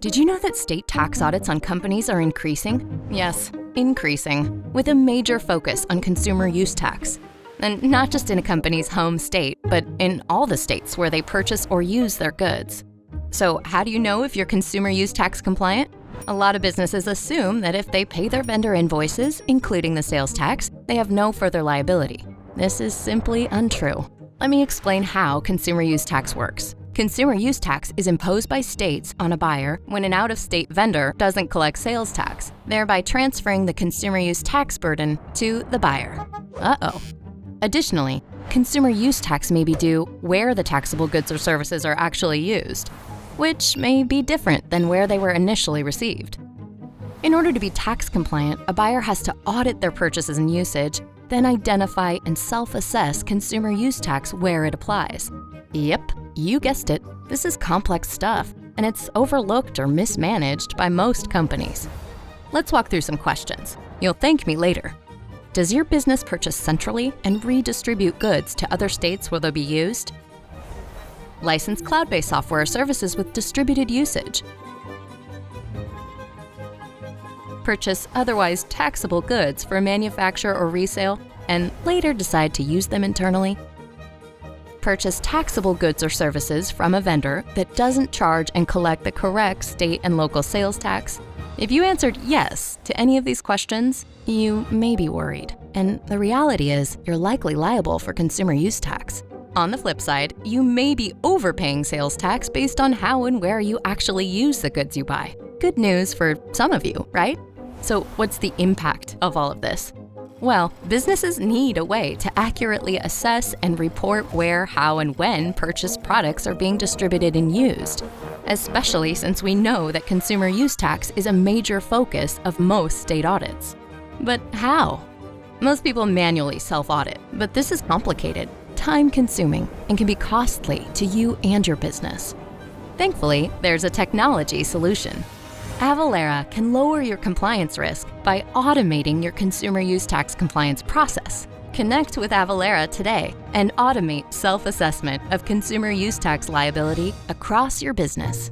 Did you know that state tax audits on companies are increasing? Yes, increasing, with a major focus on consumer use tax. And not just in a company's home state, but in all the states where they purchase or use their goods. So how do you know if you're consumer use tax compliant? A lot of businesses assume that if they pay their vendor invoices, including the sales tax, they have no further liability. This is simply untrue. Let me explain how consumer use tax works. Consumer use tax is imposed by states on a buyer when an out-of-state vendor doesn't collect sales tax, thereby transferring the consumer use tax burden to the buyer. Uh-oh. Additionally, consumer use tax may be due where the taxable goods or services are actually used, which may be different than where they were initially received. In order to be tax compliant, a buyer has to audit their purchases and usage, then identify and self-assess consumer use tax where it applies. Yep, you guessed it. This is complex stuff, and it's overlooked or mismanaged by most companies. Let's walk through some questions. You'll thank me later. Does your business purchase centrally and redistribute goods to other states where they'll be used? License cloud-based software or services with distributed usage. Purchase otherwise taxable goods for manufacture or resale and later decide to use them internally. Purchase taxable goods or services from a vendor that doesn't charge and collect the correct state and local sales tax. If you answered yes to any of these questions, you may be worried. And the reality is you're likely liable for consumer use tax. On the flip side, you may be overpaying sales tax based on how and where you actually use the goods you buy. Good news for some of you, right? So what's the impact of all of this? Well, businesses need a way to accurately assess and report where, how, and when purchased products are being distributed and used, especially since we know that consumer use tax is a major focus of most state audits. But how? Most people manually self-audit, but this is complicated, time-consuming, and can be costly to you and your business. Thankfully, there's a technology solution. Avalara can lower your compliance risk by automating your consumer use tax compliance process. Connect with Avalara today and automate self-assessment of consumer use tax liability across your business.